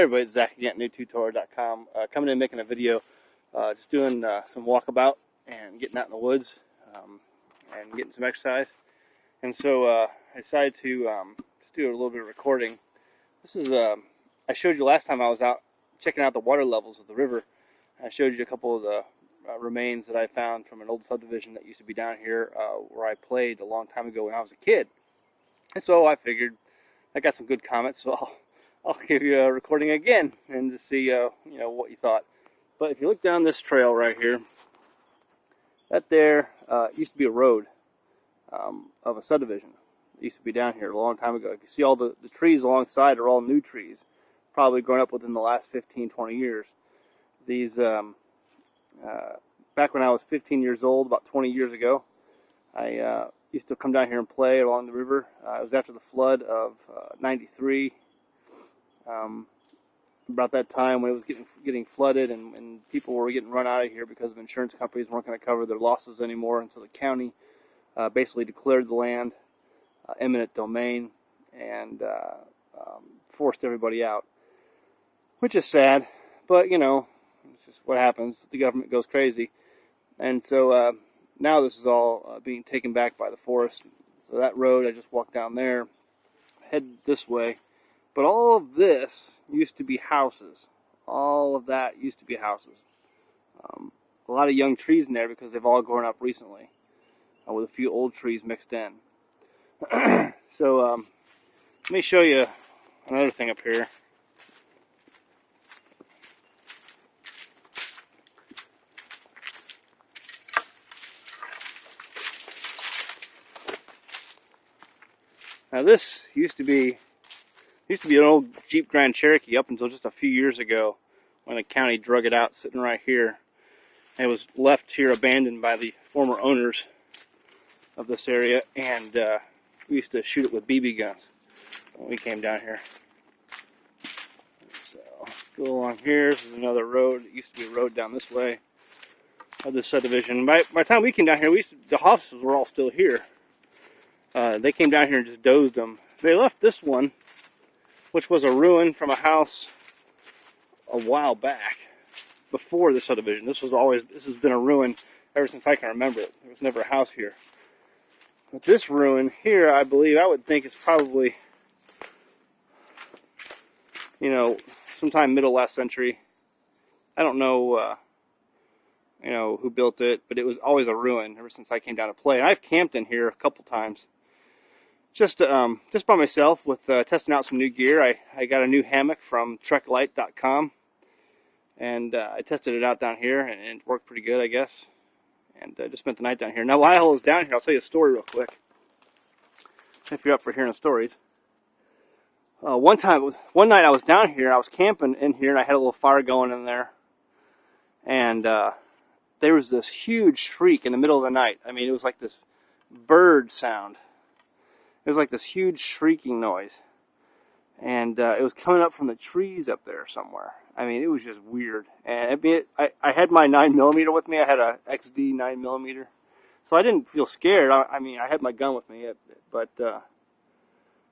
Hey everybody, it's Zach again at newtutorial.com. Coming in making a video, just doing some walkabout and getting out in the woods and getting some exercise. And so I decided to just do a little bit of recording. This is I showed you last time I was out checking out the water levels of the river. I showed you a couple of the remains that I found from an old subdivision that used to be down here where I played a long time ago when I was a kid. And so I figured I got some good comments, so I'll give you a recording again and to see what you thought. But if you look down this trail right here, that there used to be a road of a subdivision. It used to be down here a long time ago. You can see all the trees alongside are all new trees, probably grown up within the last 15-20 years. These back when I was 15 years old, about 20 years ago, I used to come down here and play along the river. It was after the flood of '93. About that time when it was getting flooded and people were getting run out of here because of insurance companies weren't going to cover their losses anymore, and so the county basically declared the land eminent domain and forced everybody out, which is sad, but it's just what happens. The government goes crazy, and so now this is all being taken back by the forest. So that road, I just walked down there, head this way. But all of this used to be houses. All of that used to be houses. A lot of young trees in there because they've all grown up recently, with a few old trees mixed in. So let me show you another thing up here. Now this used to be an old Jeep Grand Cherokee up until just a few years ago when the county drug it out, sitting right here. And it was left here abandoned by the former owners of this area, and we used to shoot it with BB guns when we came down here. So let's go along here. This is another road. It used to be a road down this way of this subdivision. By the time we came down here, the houses were all still here. They came down here and just dozed them. They left this one, which was a ruin from a house a while back, before the subdivision. This has been a ruin ever since I can remember it. There was never a house here. But this ruin here, I would think it's probably, sometime middle last century. I don't know, who built it, but it was always a ruin ever since I came down to play. And I've camped in here a couple times. Just by myself with testing out some new gear. I got a new hammock from treklight.com, and I tested it out down here, and it worked pretty good, I guess. And I just spent the night down here. Now, while I was down here, I'll tell you a story real quick, if you're up for hearing stories. One night I was down here, I was camping in here, and I had a little fire going in there, and there was this huge shriek in the middle of the night. I mean, it was like this bird sound. It was like this huge shrieking noise, and it was coming up from the trees up there somewhere. I mean, it was just weird. And I had my 9mm with me. I had a XD 9mm, so I didn't feel scared. I mean, I had my gun with me, but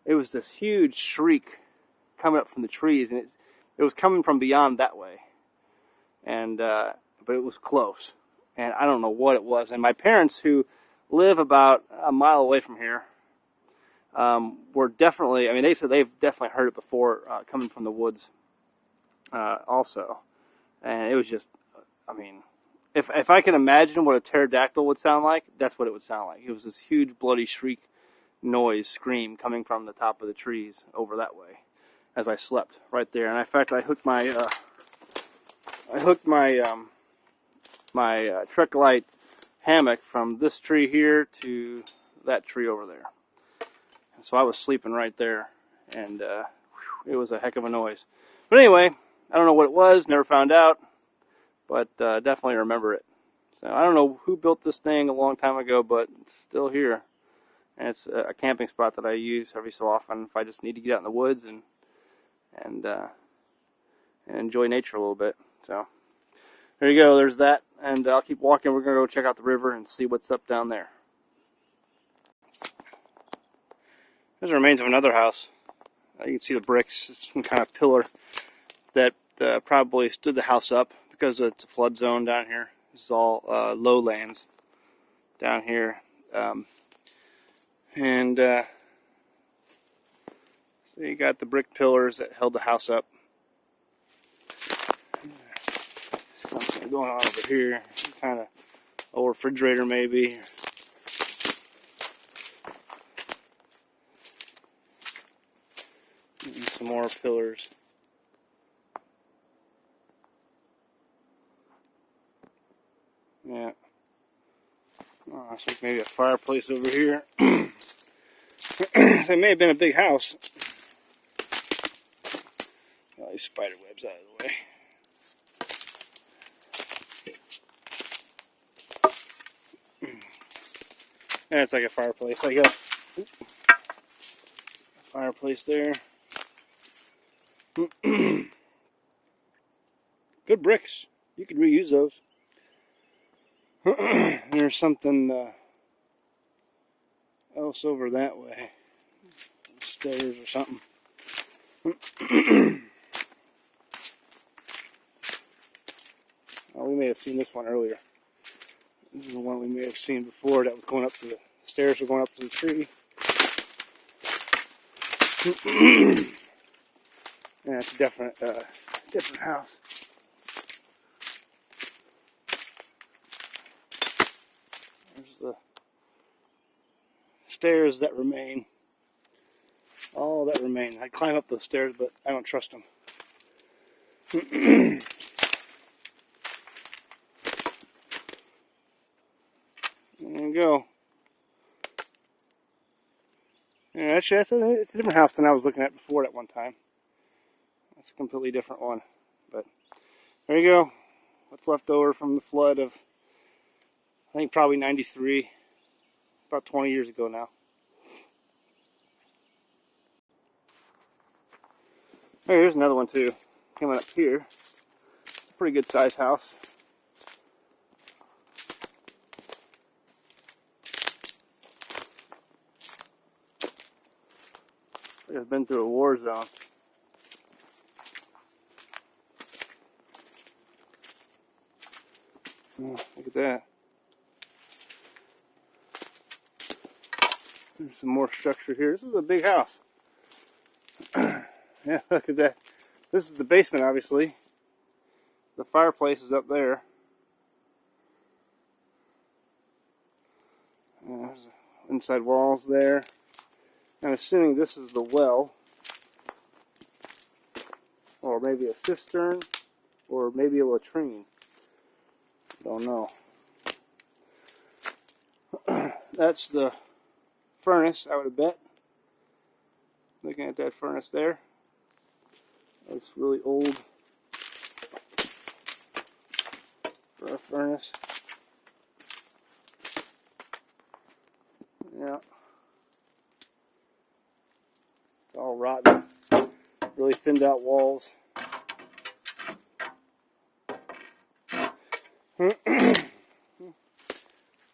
it was this huge shriek coming up from the trees, and it was coming from beyond that way, and but it was close, and I don't know what it was. And my parents, who live about a mile away from here, were definitely, they said they've definitely heard it before, coming from the woods, also. And it was just, if I can imagine what a pterodactyl would sound like, that's what it would sound like. It was this huge bloody shriek noise, scream coming from the top of the trees over that way as I slept right there. And in fact, I hooked my Trek Light hammock from this tree here to that tree over there. So I was sleeping right there, and it was a heck of a noise. But anyway, I don't know what it was, never found out, but definitely remember it. So I don't know who built this thing a long time ago, but it's still here. And it's a camping spot that I use every so often if I just need to get out in the woods and enjoy nature a little bit. So there you go, there's that, and I'll keep walking. We're going to go check out the river and see what's up down there. There's the remains of another house. You can see the bricks. It's some kind of pillar that probably stood the house up because it's a flood zone down here. This is all lowlands down here. So you got the brick pillars that held the house up. Something going on over here. Kind of a refrigerator maybe. And some more pillars. Yeah. Oh, looks like maybe a fireplace over here. It may have been a big house. All these spider webs out of the way. Yeah, it's like a fireplace. I got a fireplace there. Good bricks. You could reuse those. There's something else over that way. Stairs or something. Oh, we may have seen this one earlier. This is the one we may have seen before that was going up to the stairs were going up to the tree. Yeah, it's a different house. There's the stairs that remain. All that remain. I'd climb up those stairs, but I don't trust them. There you go. Yeah, actually, it's a different house than I was looking at before at one time. That's a completely different one. But there you go. What's left over from the flood of, I think, probably 93. About 20 years ago now. Oh, here's another one too. Coming up here. It's a pretty good sized house. It's been through a war zone. Oh, look at that. There's some more structure here. This is a big house. Yeah, look at that. This is the basement, obviously. The fireplace is up there. There's inside walls there. I'm assuming this is the well. Or maybe a cistern. Or maybe a latrine. Don't know. That's the furnace, I would bet. Looking at that furnace there. That's really old for a furnace. Yeah. It's all rotten. Really thinned out walls.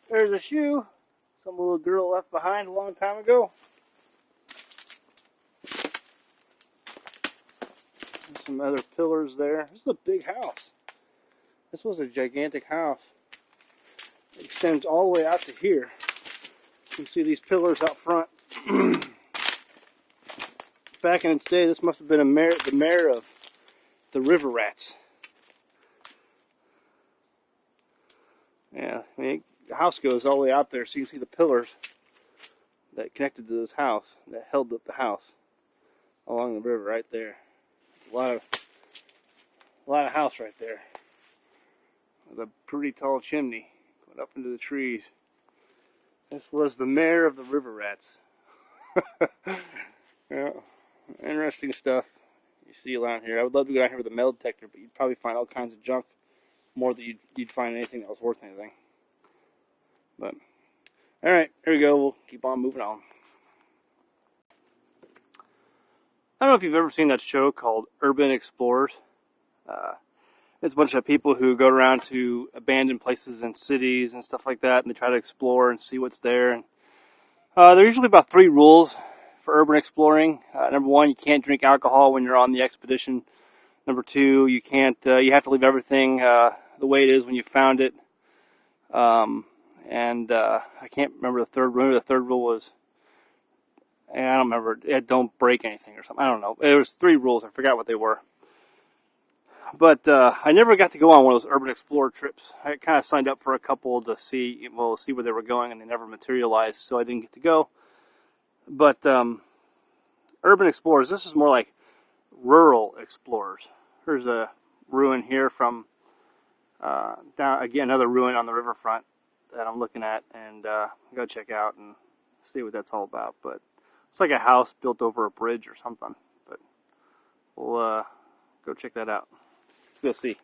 There's a shoe some little girl left behind a long time ago. There's some other pillars there. This is a big house. This was a gigantic house. It extends all the way out to here. You can see these pillars out front. Back in its day, this must have been the mayor of the river rats. Yeah, I mean, the house goes all the way out there, so you can see the pillars that connected to this house, that held up the house along the river right there. It's a lot of house right there. With a pretty tall chimney going up into the trees. This was the mayor of the river rats. Yeah, interesting stuff you see around here. I would love to go down here with a metal detector, but you'd probably find all kinds of junk, more than you'd find anything that was worth anything. But alright, here we go. We'll keep on moving on. I don't know if you've ever seen that show called Urban Explorers. It's a bunch of people who go around to abandoned places in cities and stuff like that, and they try to explore and see what's there. And there are usually about 3 rules for urban exploring. Number 1, you can't drink alcohol when you're on the expedition. Number two, you can't. You have to leave everything the way it is when you found it. And I can't remember the third. Remember the third rule was. I don't remember. Don't break anything or something. I don't know. There was 3 rules. I forgot what they were. But I never got to go on one of those urban explorer trips. I kind of signed up for a couple to see where they were going, and they never materialized, so I didn't get to go. But urban explorers, this is more like rural explorers. There's a ruin here from down again, another ruin on the riverfront that I'm looking at, and go check out and see what that's all about. But it's like a house built over a bridge or something. But we'll go check that out. Let's go see.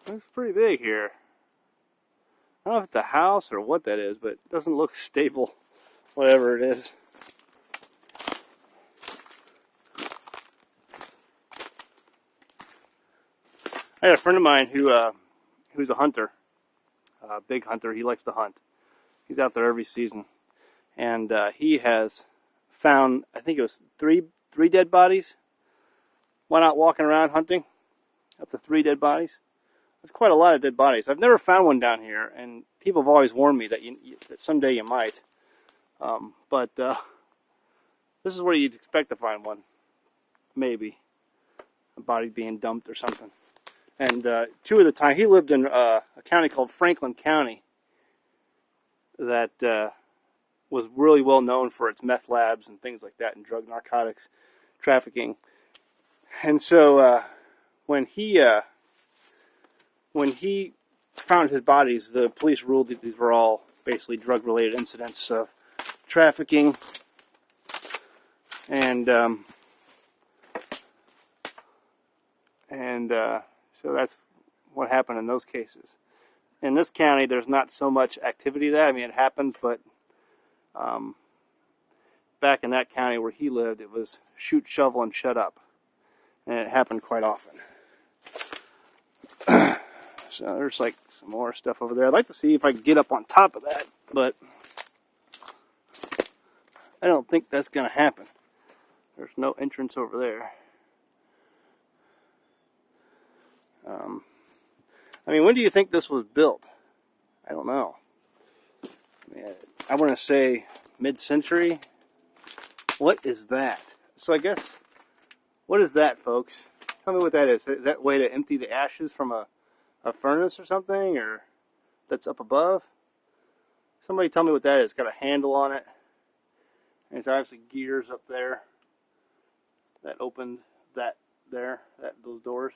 It's pretty big here. I don't know if it's a house or what that is, but it doesn't look stable, whatever it is. I had a friend of mine who's a hunter, a big hunter. He likes to hunt. He's out there every season, and he has found, I think it was three dead bodies. Went out walking around hunting, up to 3 dead bodies. That's quite a lot of dead bodies. I've never found one down here, and people have always warned me that that someday you might. But this is where you'd expect to find one, maybe a body being dumped or something. And 2 of the time, he lived in a county called Franklin County that was really well known for its meth labs and things like that, and drug narcotics trafficking. And so when he found his bodies, the police ruled that these were all basically drug-related incidents of trafficking, and so that's what happened in those cases. In this county, there's not so much activity there. I mean, it happened, but back in that county where he lived, it was shoot, shovel, and shut up, and it happened quite often. So there's like some more stuff over there. I'd like to see if I can get up on top of that, but I don't think that's going to happen. There's no entrance over there. I mean, when do you think this was built? I don't know. I mean, I want to say mid-century. What is that? So I guess, what is that, folks? Tell me what that is. Is that a way to empty the ashes from a furnace or something, or that's up above? Somebody tell me what that is. It's got a handle on it, and it's obviously gears up there that opened those doors.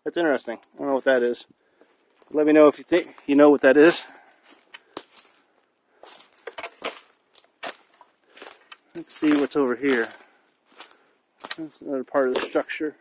That's interesting. I don't know what that is. Let me know if you think you know what that is. Let's see what's over here. That's another part of the structure.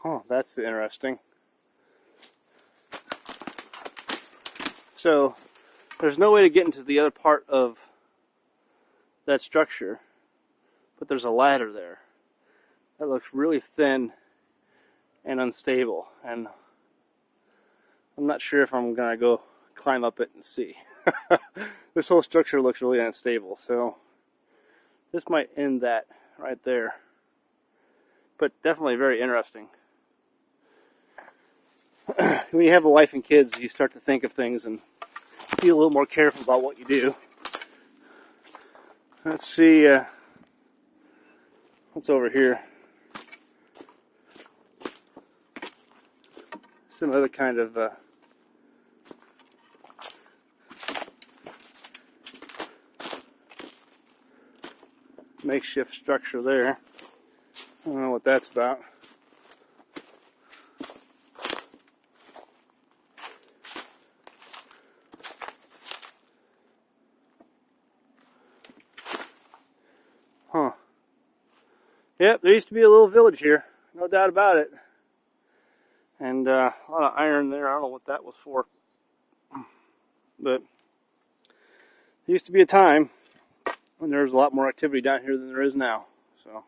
Oh, that's interesting. So, there's no way to get into the other part of that structure, but there's a ladder there. That looks really thin and unstable, and I'm not sure if I'm gonna go climb up it and see. This whole structure looks really unstable, so this might end that right there. But definitely very interesting. When you have a wife and kids, you start to think of things and be a little more careful about what you do. Let's see what's over here. Some other kind of makeshift structure there. I don't know what that's about. Yep, there used to be a little village here, no doubt about it. And a lot of iron there. I don't know what that was for. But there used to be a time when there was a lot more activity down here than there is now. So,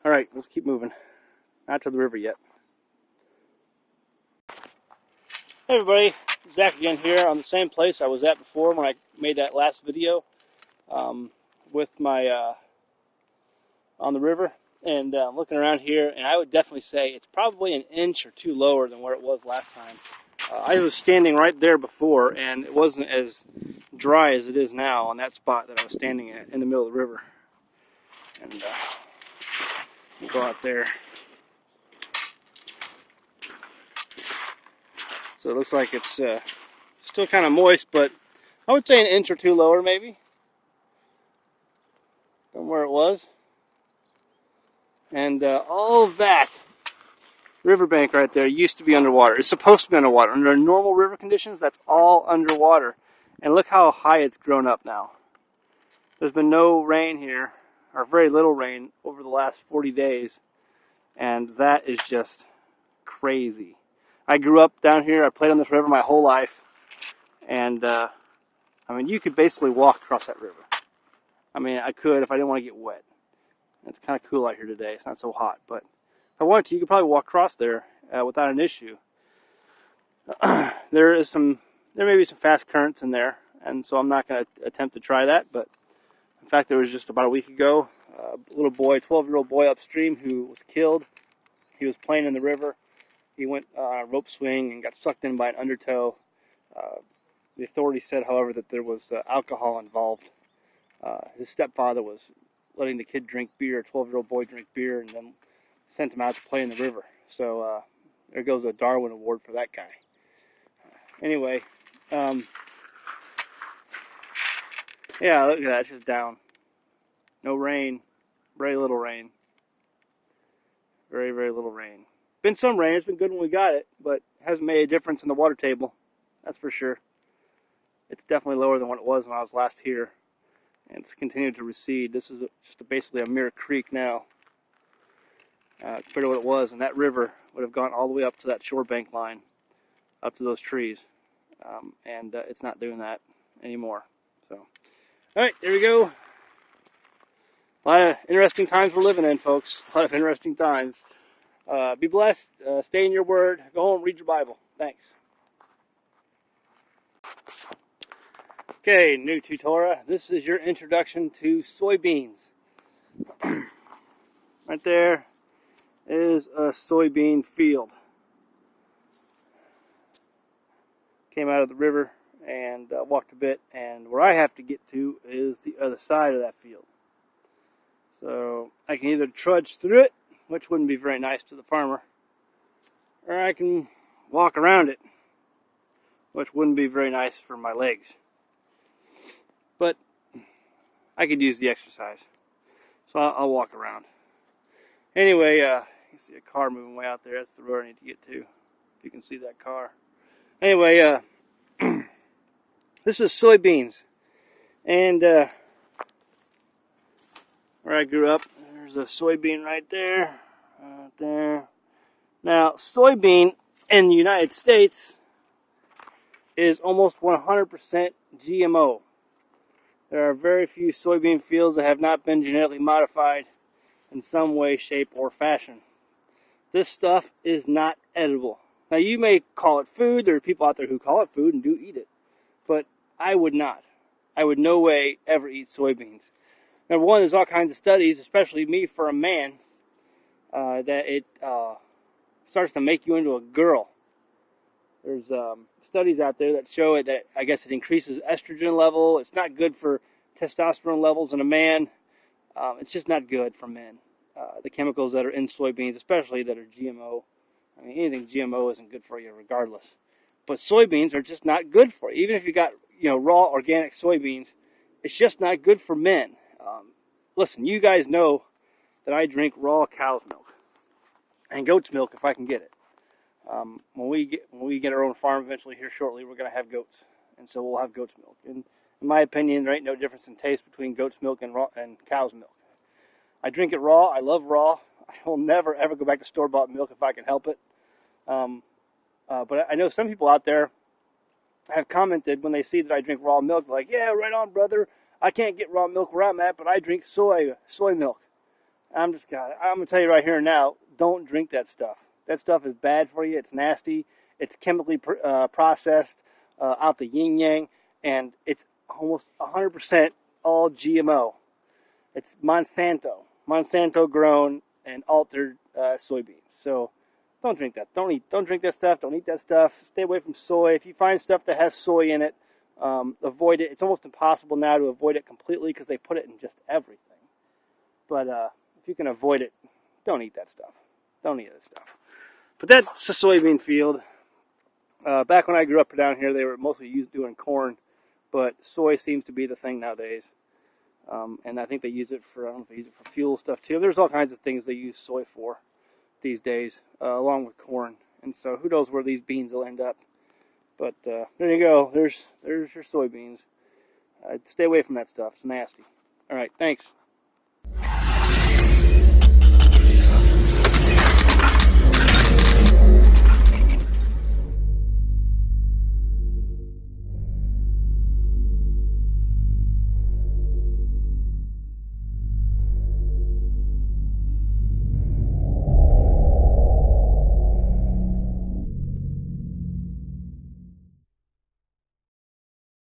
all right, let's keep moving. Not to the river yet. Hey everybody, Zach again here on the same place I was at before when I made that last video with my on the river. And looking around here, and I would definitely say it's probably an inch or two lower than where it was last time. I was standing right there before, and it wasn't as dry as it is now on that spot that I was standing at in the middle of the river. And we'll go out there. So it looks like it's still kind of moist, but I would say an inch or two lower maybe than where it was. And all of that riverbank right there used to be underwater. It's supposed to be underwater. Under normal river conditions, that's all underwater. And look how high it's grown up now. There's been no rain here, or very little rain, over the last 40 days. And that is just crazy. I grew up down here. I played on this river my whole life. And, I mean, you could basically walk across that river. I mean, I could if I didn't want to get wet. It's kind of cool out here today. It's not so hot, but if I wanted to, you could probably walk across there without an issue. There may be some fast currents in there, and so I'm not going to attempt to try that. But in fact, there was just about a week ago, a little boy, 12-year-old boy upstream who was killed. He was playing in the river. He went on a rope swing and got sucked in by an undertow. The authorities said, however, that there was alcohol involved. His stepfather was letting the kid drink beer, a 12-year-old boy drink beer, and then sent him out to play in the river. So there goes a Darwin Award for that guy. Anyway, yeah, look at that, it's just down. No rain, very little rain. Very, very little rain. Been some rain, it's been good when we got it, but hasn't made a difference in the water table, that's for sure. It's definitely lower than what it was when I was last here. And it's continued to recede. This is just basically a mere creek now compared to what it was. And that river would have gone all the way up to that shore bank line, up to those trees. And it's not doing that anymore. So, all right, there we go. A lot of interesting times we're living in, folks. A lot of interesting times. Be blessed. Stay in your word. Go home, read your Bible. Thanks. Okay, new tutorial. This is your introduction to soybeans. Right there is a soybean field. Came out of the river and walked a bit, and where I have to get to is the other side of that field. So I can either trudge through it, which wouldn't be very nice to the farmer, or I can walk around it, which wouldn't be very nice for my legs. But I could use the exercise, so I'll walk around. Anyway, you can see a car moving way out there. That's the road I need to get to, if you can see that car. Anyway, this is soybeans, and where I grew up, there's a soybean right there, right there. Now, soybean in the United States is almost 100% GMO. There are very few soybean fields that have not been genetically modified in some way, shape, or fashion. This stuff is not edible. Now, you may call it food. There are people out there who call it food and do eat it. But I would not. I would no way ever eat soybeans. Number one, there's all kinds of studies, especially me for a man, that it starts to make you into a girl. There's studies out there that show it that I guess it increases estrogen level. It's not good for testosterone levels in a man. It's just not good for men. The chemicals that are in soybeans, especially that are GMO. I mean, anything GMO isn't good for you regardless. But soybeans are just not good for you. Even if you got, raw organic soybeans, it's just not good for men. Listen, you guys know that I drink raw cow's milk and goat's milk if I can get it. When we get our own farm eventually here shortly, we're going to have goats, and so we'll have goat's milk. And in my opinion, there ain't no difference in taste between goat's milk and cow's milk. I drink it raw. I love raw. I will never ever go back to store-bought milk if I can help it. But I know some people out there have commented when they see that I drink raw milk, like, yeah, right on, brother. I can't get raw milk where I'm at, but I drink soy milk. I'm gonna tell you right here and now, don't drink that stuff. That stuff is bad for you. It's nasty. It's chemically processed out the yin yang, and it's almost 100% all GMO. It's Monsanto grown and altered soybeans. So don't drink that. Don't drink that stuff. Don't eat that stuff. Stay away from soy. If you find stuff that has soy in it, avoid it. It's almost impossible now to avoid it completely because they put it in just everything. But if you can avoid it, don't eat that stuff. Don't eat that stuff. But that's a soybean field. Back when I grew up down here, they were mostly doing corn, but soy seems to be the thing nowadays. And I think they use it for, I don't know if they use it for fuel stuff too. There's all kinds of things they use soy for these days, along with corn. And so who knows where these beans will end up. But there you go. There's your soybeans. Stay away from that stuff. It's nasty. All right, thanks.